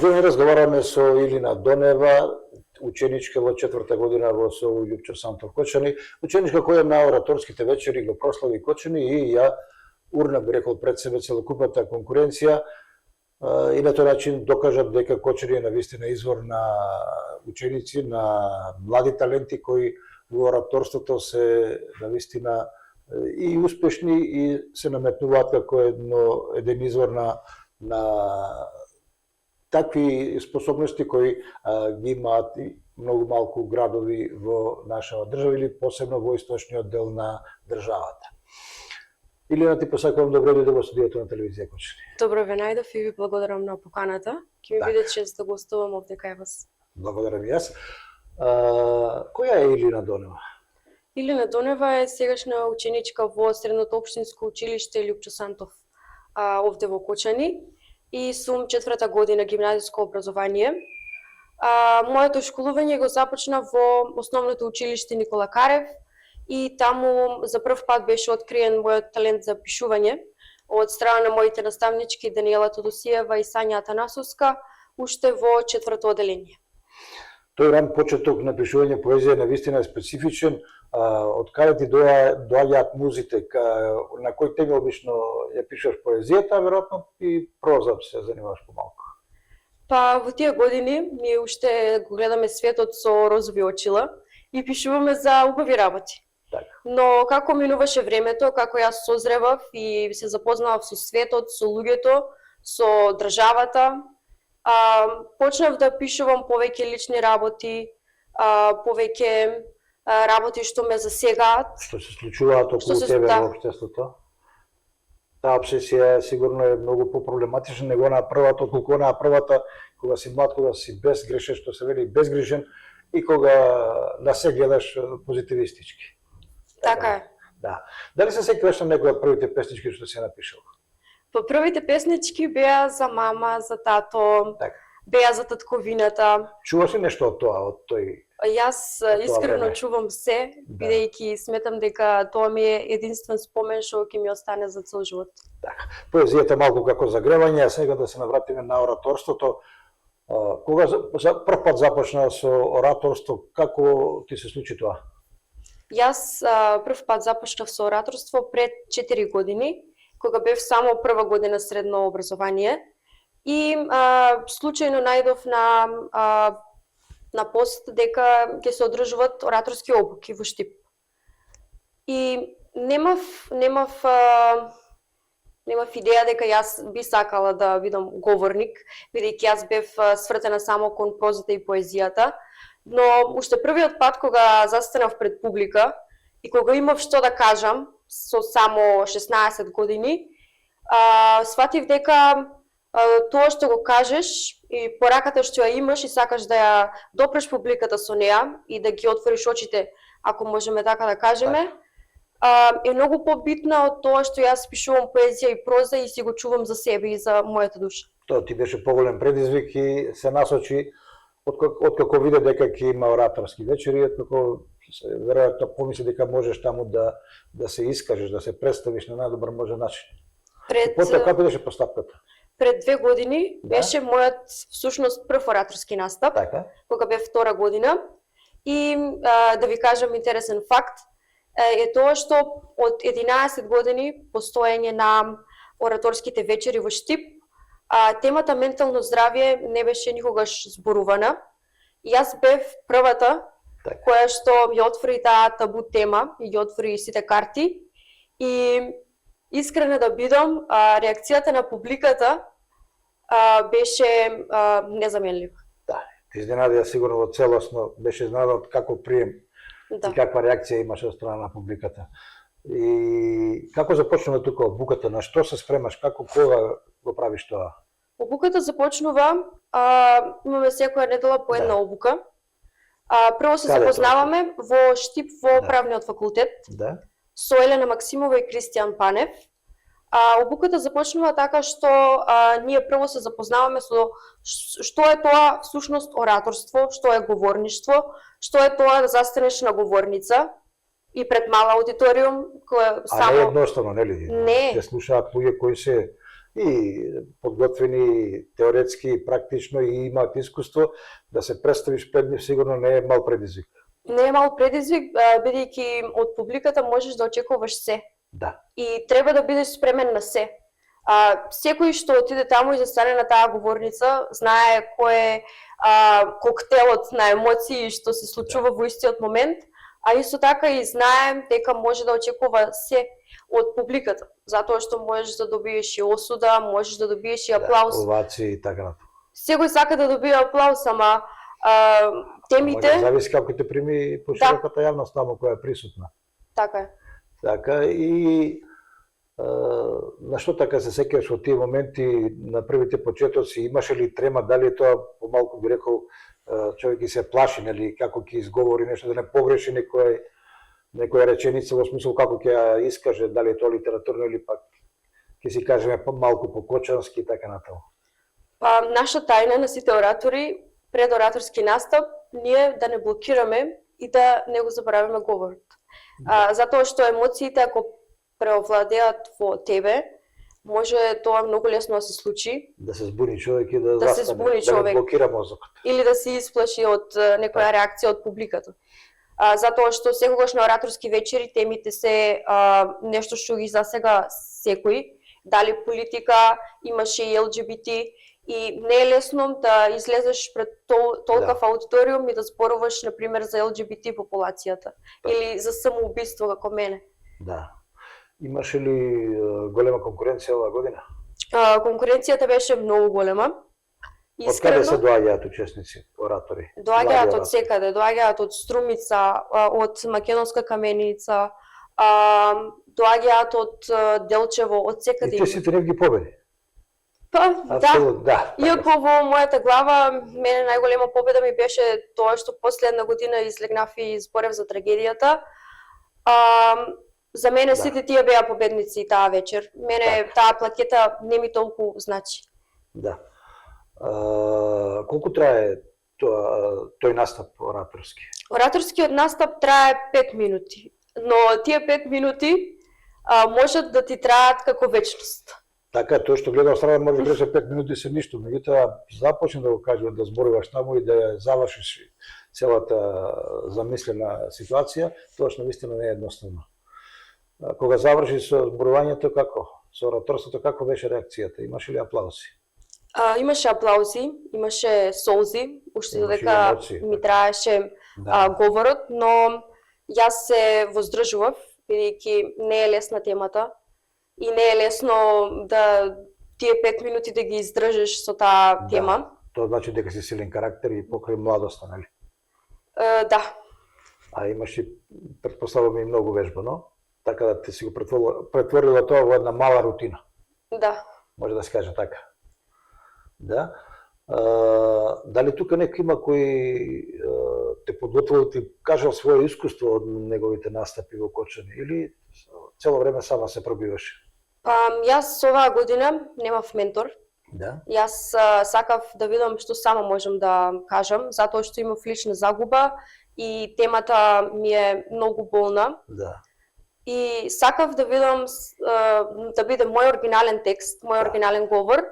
Денес разговараме со Илина Донева, ученичка во 4-та година во СОУ Љупчо Сантов Кочани, ученичка која на ораторските вечери го прослави Кочани и ја урна, би рекол, пред себе целокупната конкуренција и на тој начин докажа дека Кочани е навистина извор на ученици, на млади таленти кои во ораторството се навистина и успешни и се наметнуваат како еден извор на такви способности кои ги имаат и многу малку градови во нашава држава или посебно во источниот дел на државата. Илина, ти посакувам добро дојде во студиото на телевизија Кочани. Добро ве најдов и ви благодарам на поканата. Ќе ми биде чест да гостувам овде кај вас. Благодарам и јас. Која е Илина Донева? Илина Донева е сегашна ученичка во Средното општинско училиште Љупчо Сантов овде во Кочани и сум 4-та година гимназиско образование. Моето школување го започна во Основното училиште Никола Карев и таму за прв пат беше откриен мојот талент за пишување од страна на моите наставнички Даниела Тодосиева и Сања Атанасовска уште во 4-то оделение. Тој ран почеток на пишување поезија навистина е специфичен. Од каде ти доаѓаат музите? На кој теми обично ја пишеш поезијата, веројатно и проза се занимаваш помалку? Па во тие години ние уште го гледаме светот со розови очила и пишуваме за убави работи. Так. Но како минуваше времето, како јас созревав и се запознавав со светот, со луѓето, со државата, почнав да пишувам повеќе лични работи, повеќе работи што ме засегаат. Што се случуваат околу тебе во општеството? Таа обсесија сигурно е многу попроблематична него на првата, отколку на првата, кога си млад, кога си безгрешен, што се вели безгрижен, и кога на се гледаш позитивистички. Така е. Да. Дали се сеќаваш на некоја од првите песнички што си напишал? Па првите песнички беа за мама, за тато, беа за татковината. Чуваш ли нешто од тоа, од тој? Јас искрено чувам се, бидејќи сметам дека тоа ми е единствен спомен што ќе ми остане за цел живот. Така. Поезијата малку како загревање, а сега да се навратиме на ораторството. Кога за прв пат започна со ораторство, како ти се случи тоа? Јас прв пат започнав со ораторство пред 4 години, кога бев само прва година средно образование и случајно најдов на пост дека ќе се одржуваат ораторски обуки во Штип. И немав идеја дека јас би сакала да бидам говорник, бидејќи јас бев свртена само кон прозата и поезијата, но уште првиот пат кога застанав пред публика и кога имав што да кажам со само 16 години, сватив дека тоа што го кажеш и пораката што ја имаш и сакаш да ја допреш публиката со неа и да ги отвориш очите, ако можеме така да кажеме, е многу побитна од тоа што јас пишувам поезија и проза и си го чувам за себе и за мојата душа. Тоа ти беше поголем предизвик и се насочи откако виде дека ќе има ораторски вечери, откако веројатно помисли дека можеш таму да се искажеш, да се представиш на најдобар можен начин. Потоа како беше постапката? Пред 2 години беше мојот всушност прв ораторски настап, кога бев 2 година. И да ви кажам интересен факт е тоа што од 11 години постоење на ораторските вечери во Штип, темата ментално здравје не беше никогаш зборувана. Јас бев првата која што ја отвори таа табу тема и ја отвори сите карти. И искрена да бидам, реакцијата на публиката беше незаменлива. Да, ти изненадија сигурно во целосно, беше изненаден како прием и каква реакција имаше од страна на публиката. И како започнува тука обуката, на што се спремаш, кога го правиш тоа? Обуката започнува, имаме секоја недела по една обука. Прво се запознаваме во Штип во правниот факултет со Елена Максимова и Кристијан Панев. Обуката започнува така што ние прво се запознаваме со што е тоа всушност ораторство, што е говорништво, што е тоа да застанеш на говорница и пред мала аудиториум која само... А не едноставно, нели? Не. Те слушаат луѓе кои се и подготвени теоретски, практично и имаат искуство, да се представиш пред нив сигурно не е мал предизвик. Не е мал предизвик, бидејќи од публиката можеш да очекуваш се. Да. И треба да бидеш спремен на се. Секој што отиде таму и застане на таа говорница, знае кој е коктелот на емоции што се случува во истиот момент, а исто така и знае дека може да очекува се од публиката, затоа што можеш да добиеш и осуда, можеш да добиеш и аплауз. Да, овации и така натаму. Секој сака да добие аплауз, ама темите... Може зависи како те прими пошироката јавност таму која е присутна. Така е. Така и на што така се сеќаваш во тие моменти на првите почетоци, имаше ли трема, дали тоа помалку би рекол човек и се плаши, нели, како ќе изговори нешто, да не погреши некоја реченица во смисол како ќе ја искаже, дали е тоа литературно или пак ќе си кажеме малку покочански и така натаму. Па наша тајна на сите оратори пред ораторски настап ние да не блокираме и да не го забораваме говорот. Затоа што емоциите ако преовладеат во тебе, може тоа многу лесно да се случи. Да се збуни човек и да се збуни човек, да не блокира мозокот. Или да се исплаши од некоја реакција од публиката. Затоа што секогаш на ораторски вечери темите се нешто што ги засега секој, дали политика, имаше и ЛГБТ, и не е лесно да излезеш пред толкав аудиториум и да зборуваш, например, за ЛГБТ популацијата или за самоубиство како мене. Да. Имаше ли голема конкуренција оваа година? Конкуренцијата беше многу голема. Од каде се доаѓаат учесници, оратори? Доаѓаат од секаде, доаѓаат од Струмица, од Македонска каменица, доаѓаат од Делчево, од секаде. И ти сите ги победи? Па, да. Иако во мојата глава, мене најголема победа ми беше тоа што последна година излегнав и зборев за трагедијата. За мене сите тие беа победници таа вечер. Мене таа плакета не ми толку значи. Да. Колку трае тој настап ораторски? Ораторскиот настап трае 5 минути, но тие 5 минути можат да ти траат како вечност. Така, тоа што гледа страна може да рече 5 минути се ништо, меѓутоа започне да го кажува да зборуваш таму и да ја завршиш целата замислена ситуација, тоа што навистина не е едноставно. Кога заврши со зборувањето, како? Со ораторството, како беше реакцијата? Имаше ли аплаузи? Имаше аплаузи, имаше солзи, уште додека ми траеше говорот, но јас се воздржував, бидејќи не е лесна темата и не е лесно да тие 5 минути да ги издржиш со таа тема. Тоа значи дека си силен карактер и покрај младоста, нели? Да. А имаш и, претпоставувам, и многу вежба, но? Така да ти си го претворила тоа во една мала рутина. Да. Може да се каже така. Да. Дали тука некој има кој те подготвил, ти кажал своје искуство од неговите настапи во Кочани или цело време сама се пробиваше? Јас оваа година немав ментор. Да. Јас сакав да видам што само можам да кажам, затоа што имав лична загуба и темата ми е многу болна. Да. И сакав да видам да биде мој оригинален текст, мој оригинален говор.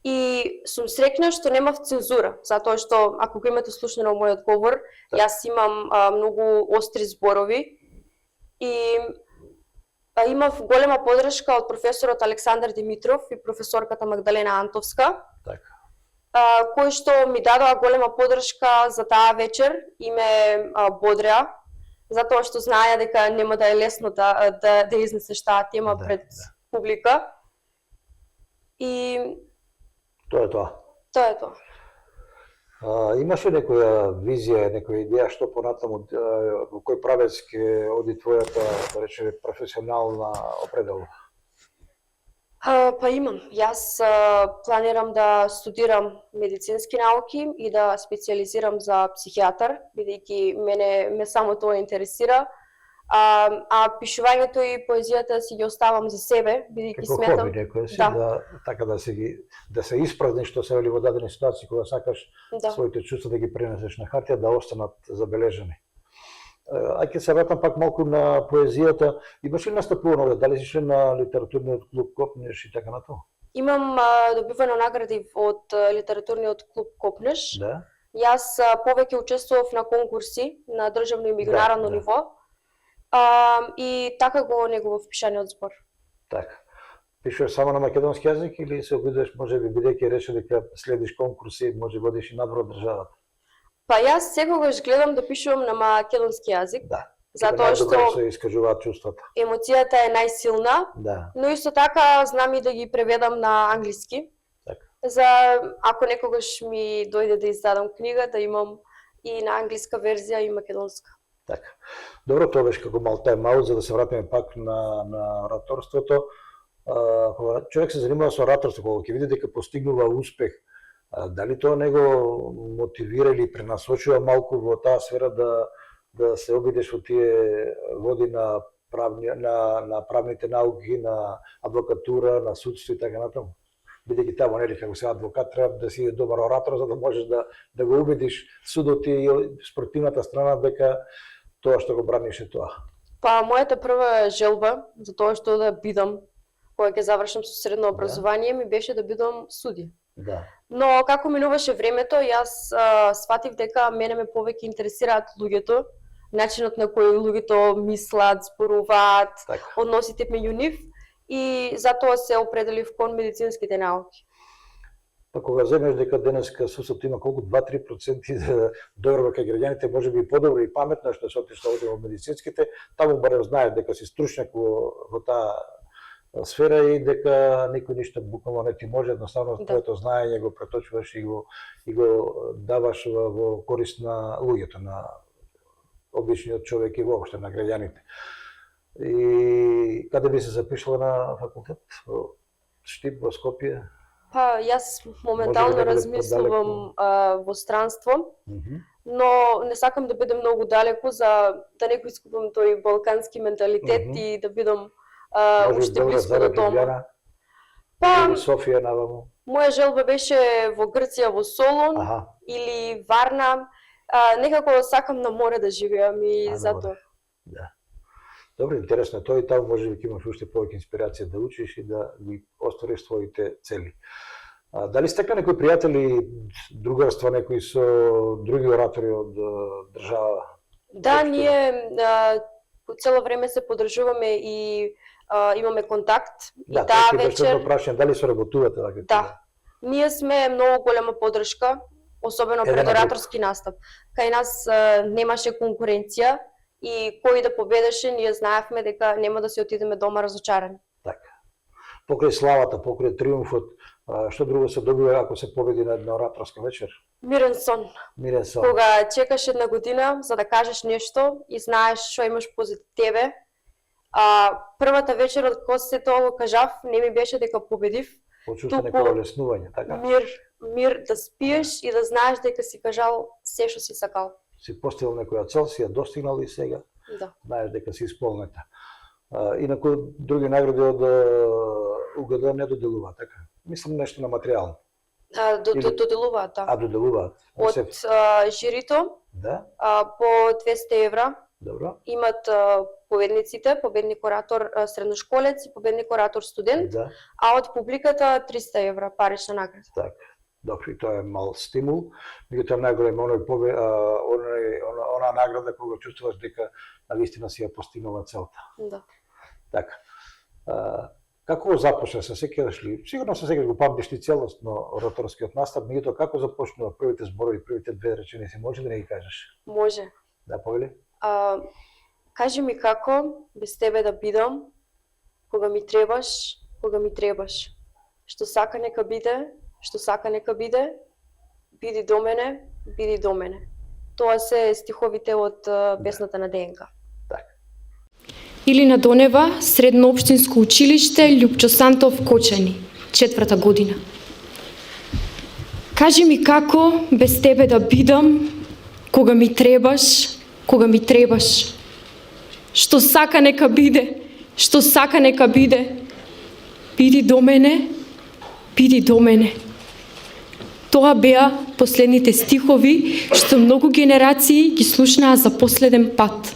И сум среќна што немав цензура, затоа што ако го имате слушнено мојот говор, јас имам многу остри зборови и имав голема подршка од професорот Александар Димитров и професорката Магдалена Антовска, кои што ми дадоа голема подршка за таа вечер и ме бодреа, затоа што знаеа дека нема да е лесно да изнесеш таа тема пред публика. И тоа е тоа. Тоа е тоа. Имаше некоја визија, некоја идеја што понатаму во кој правец ќе оди твојата, да речеме, професионална определба? Па имам. Јас планирам да студирам медицински науки и да специјализирам за психијатар, бидејќи ме само тоа интересира. А пишувањето и поезијата си ги оставам за себе, бидејќи сметам хоби некој си, така да се испразни, што се вели во дадени ситуации кога сакаш своите чувства да ги пренесеш на хартија, да останат забележани. Ќе се вратам пак малку на поезијата. Имаш ли настапувано, дали си на литературниот клуб Копнеш и така натаму? Имам добивано награди од литературниот клуб Копнеш. Да. Јас повеќе учествував на конкурси на државно и меѓународно ниво. И така го негував пишаниот збор. Така. Пишуваш само на македонски јазик или се обидуваш, може би бидејќи реши дека следиш конкурси, може водиш и надвор од државата? Па јас секогаш гледам да пишувам на македонски јазик. Да. Затоа што се искажуваат чувствата. Емоцијата е најсилна. Да. Но исто така знам и да ги преведам на англиски. Така. За ако некогаш ми дојде да издадам книга, да имам и на англиска верзија и македонска. Така. Добро, тоа беше како мал тайм-аут, за да се вратиме пак на ораторството. Кога човек се занимава со ораторство, кога ќе види дека постигнува успех, дали тоа него мотивира или пренасочува малку во таа сфера да се обидеш во тие води на правните науки, на адвокатура, на судство и така натаму? Бидејќи таму, нели, како се адвокат, треба да си добар оратор за да можеш да го убедиш судот и спортивната страна дека тоа што го браниш е тоа. Па мојата прва желба за тоа што да бидам кога ќе завршам со средно образование ми беше да бидам судија. Да. Но како минуваше времето, јас сватив дека мене ме повеќе интересираат луѓето, начинот на кој луѓето мислат, зборуваат, односите меѓу нив и затоа се определив кон медицинските науки. Па кога земеш дека денеска суштото има колку 2-3% доверба кај граѓаните, може би и подобро и паметно што се отишла во медицинските, таму барем знаеш дека си стручњак во таа сфера и дека никој ништо буквално не ти може, едноставно твоето знаење го преточуваш и го даваш во корист на луѓето, на обичниот човек и воопшто на граѓаните. И каде би се запишала на факултет? Во Штип, во Скопје? Па јас моментално размислувам во странство, но не сакам да бидам многу далеку за да не го искупам тој балкански менталитет и да бидам уште близко до дома. Па, Софија наваму. Моја желба беше во Грција, во Солун или Варна. Некако сакам на море да живеам и затоа. Да. Добро, интересно, тоа и таму може би ќе имаш уште повеќе инспирација да учиш и да ги оствариш своите цели. Дали сте некои пријатели, другарства, некои со други оратори од држава? Да, ние цело време се подржуваме и имаме контакт. Да, и таа вечер прашање, дали соработувате така? Да. Ние сме многу голема поддршка, особено пред ораторски настап. Кај нас немаше конкуренција и кој да победеше, ние знаевме дека нема да се отидеме дома разочарани. Така. Покрај славата, покрај триумфот, што друго се добива ако се победи на една ораторска вечер? Мирен сон. Мирен сон. Кога чекаш една година за да кажеш нешто и знаеш што имаш позади тебе. Првата вечер од кога се тоа го кажав, не ми беше дека победив. Почувствував некој олеснување, така? Мир да спиеш и да знаеш дека си кажал се што си сакал. Си постигнал некоја цел, си ја достигнал и сега знаеш дека си исполнета. Инаку други награди од УГД не доделуваат, така? Мислам нешто на материјално. Доделуваат, да. Доделуваат. Од жирито по 200 евра. Добро. Имат победниците, победник оратор средношколец и победник оратор студент, а од публиката 300 евра парична награда. Така. Добро, и тоа е мал стимул. Меѓутоа најголем она награда кога чувствуваш дека навистина си ја постигнала целта. Да. Така. Како започна, се сеќаваш ли? Сигурно се сеќаваш, го памтиш ти целосно ораторскиот настап, меѓутоа како започнува првите зборови, првите две реченици, може да не ги кажеш? Може. Да, повели? Кажи ми како без тебе да бидам, кога ми требаш, кога ми требаш. Што сака нека биде, што сака нека биде, биди до мене, биди до мене. Тоа се стиховите од песната на ДНК. Илина Донева, Средно општинско училиште Љупчо Сантов Кочани, 4-та година. Кажи ми како без тебе да бидам, кога ми требаш, кога ми требаш. Што сака нека биде, што сака нека биде. Биди до мене, биди до мене. Тоа беа последните стихови што многу генерации ги слушнаа за последен пат.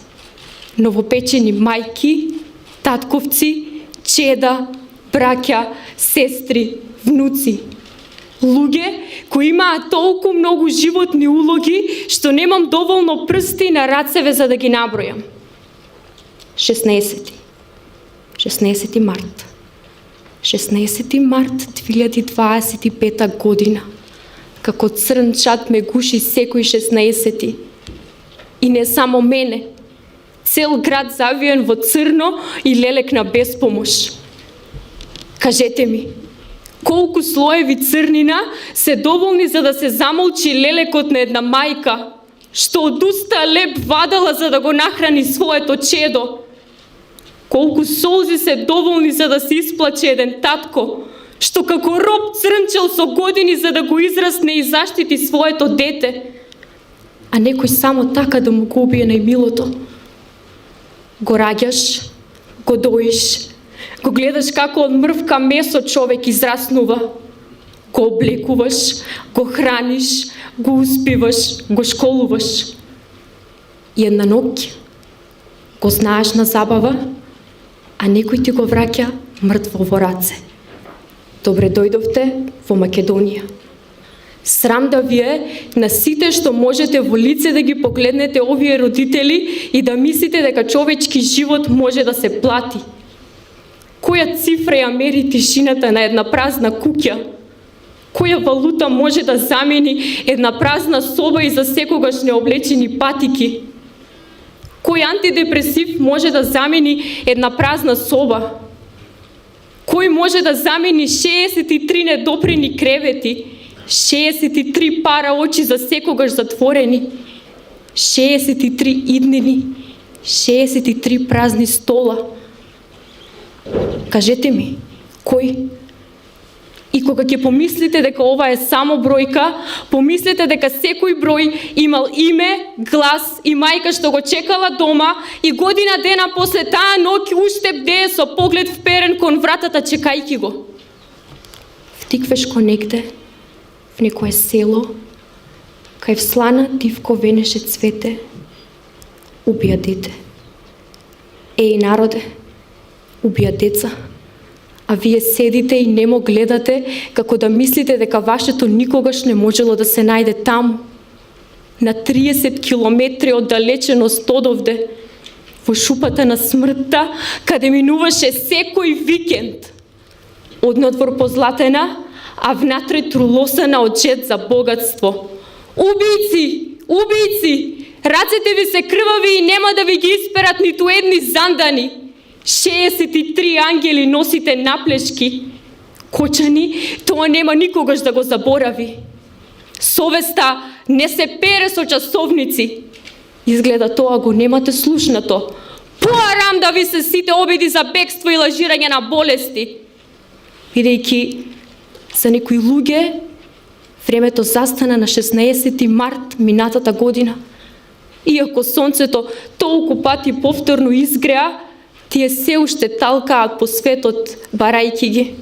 Новопечени мајки, татковци, чеда, браќа, сестри, внуци. Луѓе кои имаат толку многу животни улоги, што немам доволно прсти на рацеве за да ги набројам. 16 март. 16 март 2025 година. Како црн чат ме гуши секој 16. И не само мене. Цел град завиен во црно и лелек на безпомош. Кажете ми, колку слоеви црнина се доволни за да се замолчи лелекот на една мајка, што од уста леп вадала за да го нахрани своето чедо? Колку солзи се доволни за да се исплаче еден татко, што како роб црнчел со години за да го израсне и заштити своето дете, а некој само така да му го убие најмилото? Го раѓаш, го доиш, го гледаш како од мрвка месо човек израснува, го облекуваш, го храниш, го успиваш, го школуваш. И една ноќ го знаеш на забава, а некој ти го враќа мртво во раце. Добре дојдовте во Македонија. Срам да ви е на сите што можете во лице да ги погледнете овие родители и да мислите дека човечки живот може да се плати. Која цифра ја мери тишината на една празна куќа? Која валута може да замени една празна соба и за секогаш необлечени патики? Кој антидепресив може да замени една празна соба? Кој може да замени 63 недопрени кревети, 63 пара очи за секогаш затворени, 63 иднини, 63 празни стола? Кажете ми, кој? И кога ќе помислите дека ова е само бројка, помислете дека секој број имал име, глас и мајка што го чекала дома и година дена после таа ноќ уште бдее со поглед вперен кон вратата чекајќи го. Втиквеш ко негде, в некое село, кај вслана дивко венеше цвете, убија дете. Еј народе, убија деца. А вие седите и немо гледате како да мислите дека вашето никогаш не можело да се најде таму. На 30 километри оддалеченост одовде, во шупата на смртта, каде минуваше секој викенд. Однадвор позлатена, а внатре трулосана од жет за богатство. Убијци! Убијци! Рацете ви се крвави и нема да ви ги исперат ниту едни зандани. 63 ангели носите наплешки. Кочани, тоа нема никогаш да го заборави. Совеста не се пере со часовници. Изгледа тоа го немате слушнато. Поарам да ви се сите обиди за бегство и лажирање на болести. Бидејќи за некои луѓе времето застана на 16 март минатата година. Иако сонцето толку пати повторно изгреа, тие се уште талкаат по светот, барајќи ги.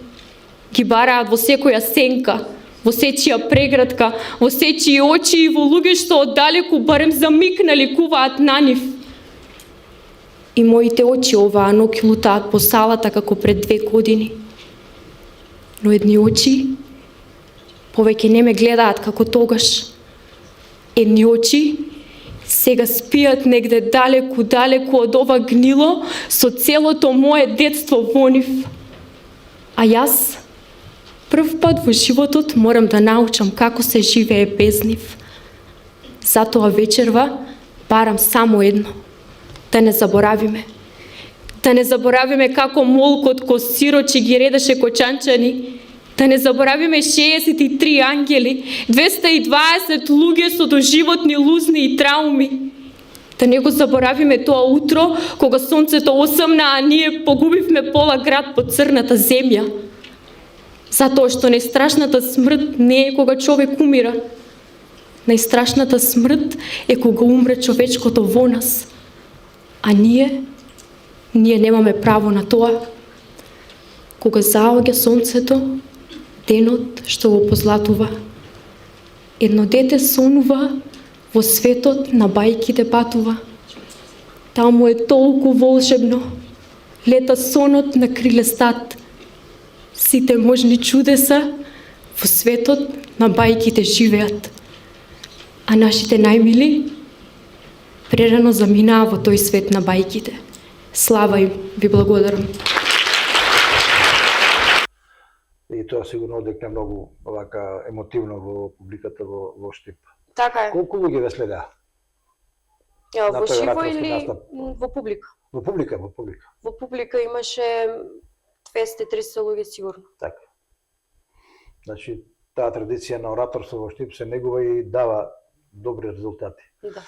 Ги бараат во секоја сенка, во сечија преградка, во сечии очи и во луѓе што оддалеку барем за миг наликуваат на нив. И моите очи оваа ноќ лутаат по салата како пред 2 години. Но едни очи повеќе не ме гледаат како тогаш. Едни очи сега спијат негде далеку од ова гнило со целото мое детство во нив. А јас прв пат во животот морам да научам како се живее без нив. Затоа вечерва барам само едно. Да не заборавиме. Да не заборавиме како молкот ко сирочи ги редеше кочанчани. Да не заборавиме 63 ангели, 220 луѓе со доживотни лузни и трауми. Да не го заборавиме тоа утро, кога сонцето осамна, а ние погубивме пола град по црната земја. Затоа што најстрашната смрт не е кога човек умира. Најстрашната смрт е кога умре човечкото во нас. А ние немаме право на тоа. Кога заоѓа сонцето, денот што го позлатува. Едно дете сонува, во светот на бајките патува. Таму е толку волшебно, лета сонот на крилестат. Сите можни чудеса во светот на бајките живеат, а нашите најмили прерано заминаа во тој свет на бајките. Слава им, ви благодарам. И тоа сигурно одекна многу вака емотивно во публиката во Штип. Така е. Колку луѓе ве следеа? Во тој живо ораторски или настап? во публика? Во публика. Во публика имаше 200-300 луѓе сигурно. Така. Значи, таа традиција на ораторство во Штип се негува и дава добри резултати. Да.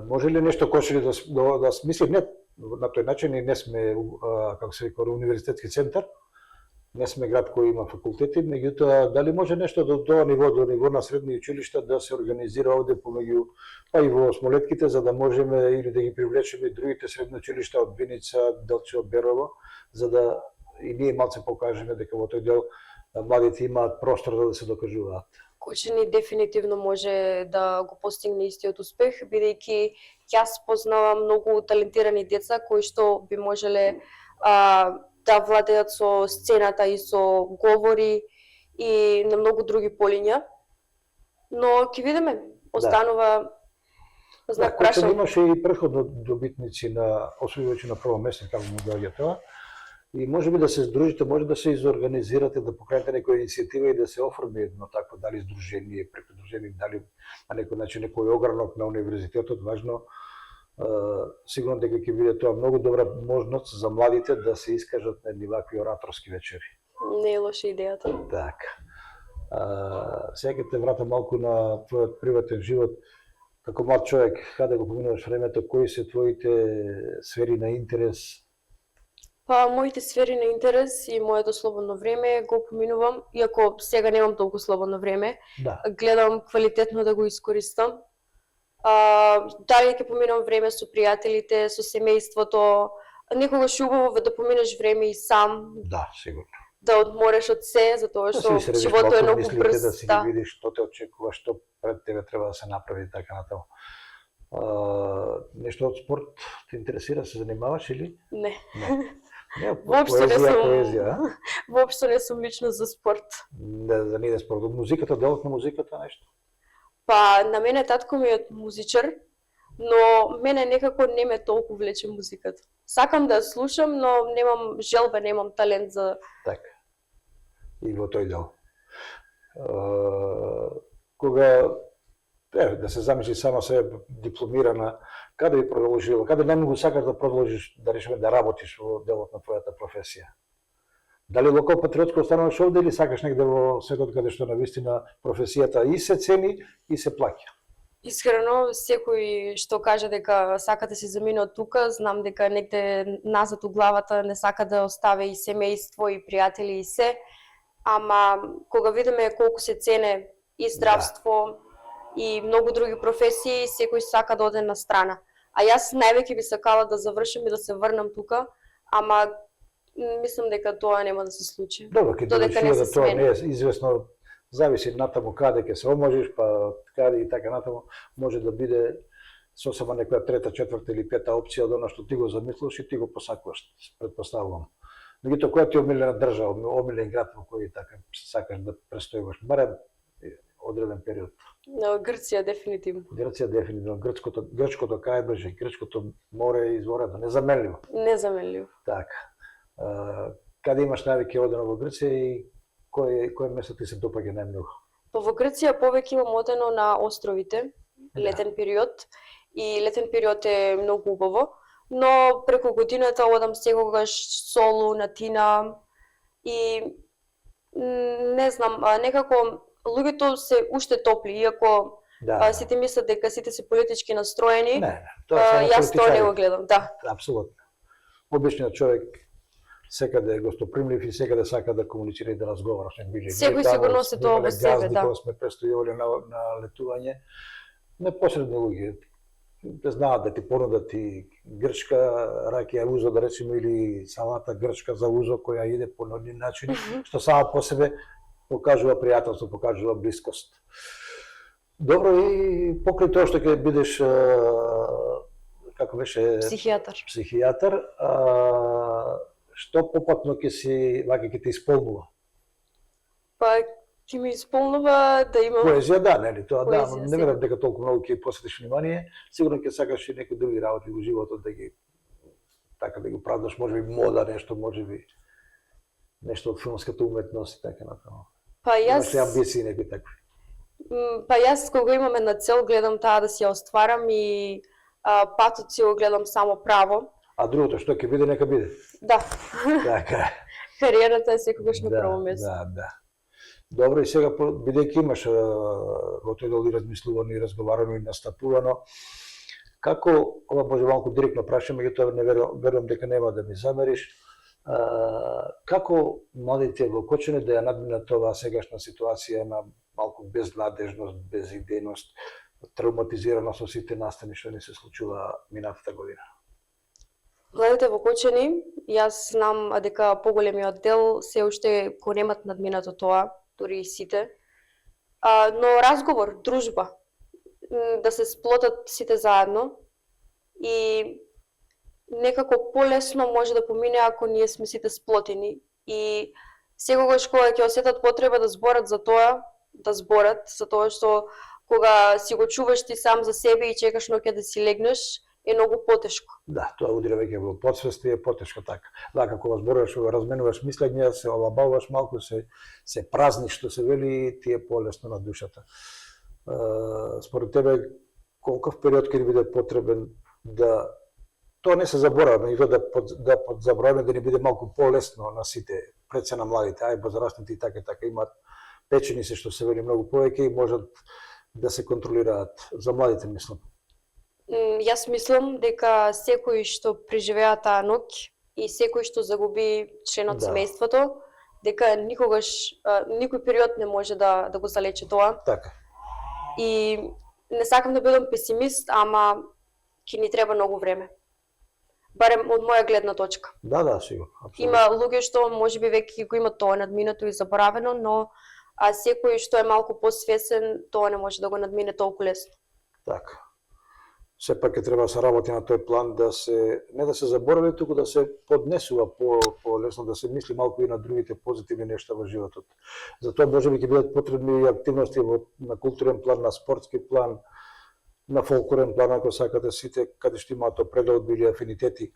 Може ли нешто Кошани да смисли? Не, на тој начин и не сме, како се вика, универзитетски центар, не сме град кој има факултети, меѓутоа дали може нешто до тоа ниво, до ниво на средни училишта да се организира овде помеѓу, па и во Смолетките, за да можеме или да ги привлечеме другите средни училишта од Виница, Делчево, Берово, за да и ние малце покажеме дека во тој дел младите имаат простор за да се докажуваат. Кочани дефинитивно може да го постигне истиот успех, бидејќи јас познавам многу талентирани деца кои што би можеле да владеат со сцената и со говори и на многу други полиња. Но ќе видиме, останува знак Кочани прашање. имаше и претходно добитници на освојувачи на прво место, како му доаѓа тоа. И може би да се здружите, може да се изорганизирате, да покрените некоја иницијатива и да се оформи едно такво, дали здружение, препридружение, дали на некој начин некој огранок на универзитетот, важно. Сигурно дека ќе биде тоа многу добра можност за младите да се искажат на едни вакви ораторски вечери. Не е лоша идејата. Така. Сега ќе те вратам малку на твојот приватен живот. Како млад човек, каде го поминуваш времето, кои се твоите сфери на интерес? Па, моите сфери на интерес и моето слободно време го поминувам, иако сега немам толку слободно време, Да. гледам квалитетно да го искористам. Дали ќе поминам време со пријателите, со семејството, некогаш е убаво да поминеш време и сам, Да, сигурно. да одмореш од се, затоа што животот е многу брз. Да си ги видиш што те очекува, што пред тебе треба да се направи и така натаму. Нешто од спорт те интересира, се занимаваш или? Не. Не, Воопшто не сум. поезија, а? Воопшто не сум лично за спорт. Не, за не спорт. Музиката, делот на музиката, нешто? Па, на мене татко ми е музичар, но мене некако не ме толку влече музиката. Сакам да ја слушам, но немам желба, немам талент за... Така. И во тој дел. Кога да се замисли сама себе дипломирана, каде би продолжила, каде најмногу сакаш да продолжиш, да речеме да работиш во делот на твојата професија? Дали локал патриотско остануваш овде или сакаш негде во светот каде што навистина професијата и се цени и се плаќа? Искрено, секој што каже дека сака да се замине од тука, знам дека негде назад у главата не сака да остави и семејство, и пријатели, и се. Ама, кога видиме колку се цене и здравство, и многу други професии, секој сака да оде на страна. А јас највеќе би сакала да завршам и да се врнам тука, ама мислам дека тоа нема да се случи. Добро, ќе Додека не се да тоа смени. не е известно, зависи натаму каде ќе се омажиш, па каде и така натаму, може да биде сосема некоја трета, четврта или пета опција од она што ти го замислуваш и ти го посакуваш, предпоставувам. Меѓутоа, која ти е омилена држава, омилен град во кој така сакаш да престојуваш, барем одреден период? На Грција дефинитивно. Грција дефинитивно, грчкото крајбрежје, грчкото море е изворено, незаменливо. Незаменливо. Така. Каде имаш највеќе одено во Грција и кој место ти се допаѓа најмногу? Па во Грција повеќе имам одено на островите, летен период, и летен период е многу убаво, но преку годината одам секогаш Солу, Натина и не знам, некако луѓето се уште топли, иако сите мислат дека сите се политички настроени. Не, јас тоа не го гледам, да. Апсолутно. Обичниот човек секаде е гостопримлив и секаде сака да комуницира и да разговара со биле. Секој сигурно се тоа во себе, да. Кога сме престојувале на летување, непосредни луѓе знаат да ти понудат и грчка ракија узо, да речеме, или салата грчка за узо која иде по нормални начини, што сама по себе покажува пријателство, покажува блискост. Добро, и покрај тоа што ќе бидеш како беше психијатар. што попатно ќе си вака ќе те исполнува? Па ќе ми исполнува да имам Поезија, да, нели, тоа да, Поезија, не верам дека толку многу ќе посветиш внимание, сигурно ќе сакаш и некои други работи во животот да ги така да ги правдаш, можеби мода нешто, можеби нешто од филмската уметност и така натаму. Па јас Имаш ли амбиции некои такви? Па јас кога имам една цел гледам таа да си ја остварам и патот си го гледам само право. А другото што ќе биде, нека биде. Да. Така. Кариерата е секогаш на прво место. Да. Добро, и сега бидејќи имаш во тој дел и размислувано и разговарано и настапувано, како, ова може малку директно прашам, меѓутоа не верувам дека нема да ми замериш, како младите во Кочани да ја надминат оваа сегашна ситуација на малку безнадежност, безидејност, травматизирано со сите настани што ни се случува минатата година? Младите во Кочани, јас знам дека поголемиот дел се уште го немат надминато тоа, дури и сите. Но разговор, дружба, да се сплотат сите заедно и некако полесно може да помине ако ние сме сите сплотени и секогаш кога ќе осетат потреба да зборат за тоа, да зборат, за тоа што кога си го чуваш ти сам за себе и чекаш ноќе да си легнеш, е многу потешко. Да, тоа удира веќе во подсвест и е потешко така. Да, кога зборуваш, разменуваш мислења, се олабаваш малку, се празни што се вели и ти е полесно на душата. Според тебе, колков период ќе ни биде потребен да тоа не се заборава, меѓутоа да подзабораваме да ни биде малку полесно на сите, пред се на младите, ај возрастните и така имаат печени се што се вели многу повеќе и можат да се контролираат. За младите мислам. Јас мислам дека секој што преживеа таа ноќ и секој што загуби член од семејството, дека никогаш никој период не може да го залечи тоа. Така. И не сакам да бидам песимист, ама ќе ни треба многу време. Барем од моја гледна точка. Да, сигурно. Има луѓе што можеби веќе го имат тоа надминато и заборавено, но секој што е малку посвесен, тоа не може да го надмине толку лесно. Така. Сепак ќе треба да се работи на тој план да се не да се заборави, туку да се поднесува по-лесно, да се мисли малку и на другите позитивни нешта во животот. Затоа можеби ќе бидат потребни и активности на културен план, на спортски план, на фолклорен план, ако сакате сите, каде што имаат определби или афинитети.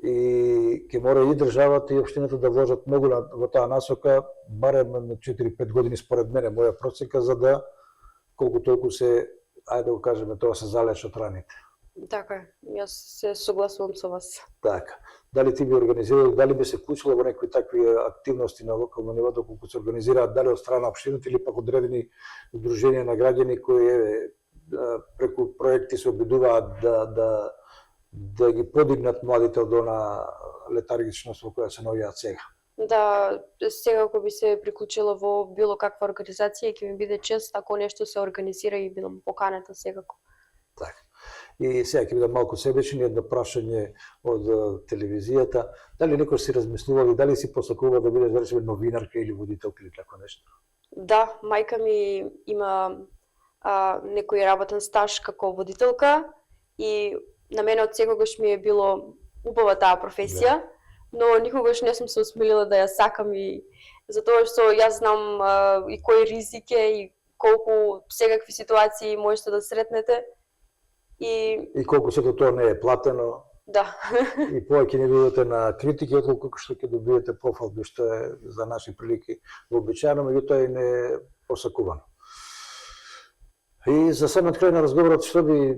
И ќе мора и државата и општината да вложат многу во таа насока, барем на 4-5 години според мене, моја процека, за да колку толку се, ајде да го кажеме, тоа се залечат раните. Така е, јас се согласувам со вас. Така. Дали ти би организирал, дали би се вклучила во некои такви активности на локално ниво, доколку се организираат, дали од страна општината или пак одредени удруженија на граѓани кои преку проекти се обидуваат да ги подигнат младите од она летаргичност во која се наоѓаат сега. Да, сега ако би се приклучила во било каква организација, ќе ми биде чест ако нешто се организира и бидам поканета секако. Така. И сега ќе бидам малку себечен, едно прашање од телевизијата. Дали некој си размислувал и дали си посакува да бидеш речеме новинарка или водителка или такво нешто? Да, мајка ми има некој работен стаж како водителка и на мене од секогаш ми е било убава таа професија, но никогаш не сум се осмелила да ја сакам и затоа што јас знам и кој ризик е и колку секакви ситуации можете да сретнете. И колку сето тоа не е платено. Да. И повеќе не добивате на критики, отколку што ќе добиете пофалби, што е за наши прилики вообичаено, меѓутоа и не е посакувано. И за самиот крај на разговорот, што би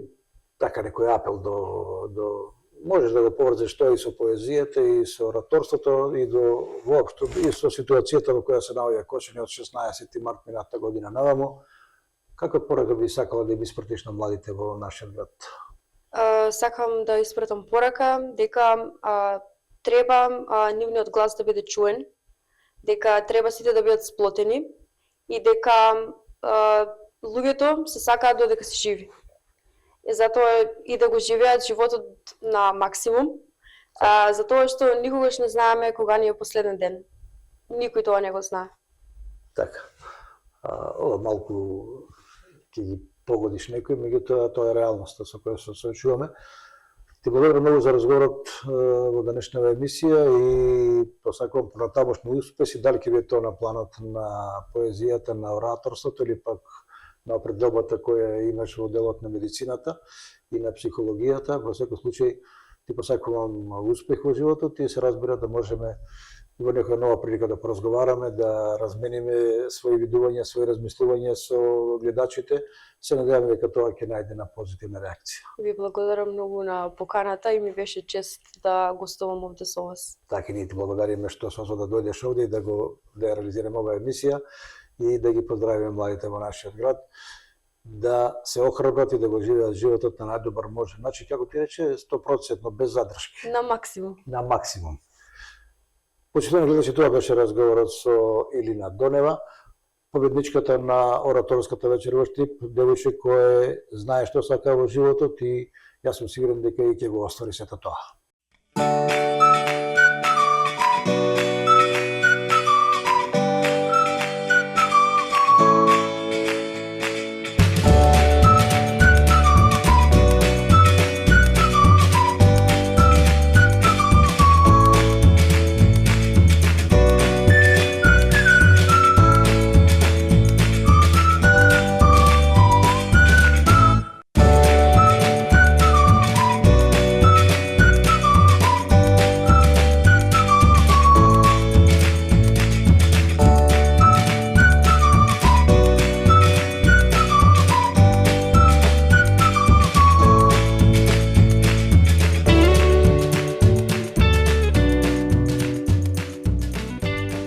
така некој апел до можеш да го поврзеш што и со поезијата и со ораторството и до воопшто и со ситуацијата во која се наоѓа Кочани од 16 март минатата година наваму. Каква порака би сакала да им испратиш на младите во нашиот град? Сакам да испратам порака дека треба нивниот глас да биде чуен, дека треба сите да бидат сплотени и дека луѓето се сакаат додека се живи. И затоа и да го живеат животот на максимум, затоа што никогаш не знаеме кога ни е последен ден. Никој тоа не го знае. Така. Ова малку ќе ги погодиш некој, меѓутоа тоа е реалноста со која се соочуваме. Ти благодарам многу за разговорот во денешната емисија и посакувам понатамошни успеси, дали ќе биде тоа на планот на поезијата, на ораторството или пак на определбата која имаш во делот на медицината и на психологијата. Во секој случај ти посакувам успех во животот и се разбира да можеме во некоја нова прилика да поразговараме, да размениме своји видувања, своји размислувања со гледачите. Се надевам дека тоа ќе најде на позитивна реакција. Ви благодарам многу на поканата и ми беше чест да гостувам овде со вас. Така и ние ти благодариме што созо да дојдеш овде и да ја реализираме оваа емисија и да ги поздравиме младите во нашиот град, да се охрабрат и да го живеат животот на најдобар можен начин, како ти рече, 100% без задршки. На максимум. На максимум. Почитувани гледачи, тоа беше разговорот со Илина Донева, победничката на ораторската вечер во Штип, девојче кој знае што сака во животот и јас сум сигурен дека и ќе го оствари сето тоа.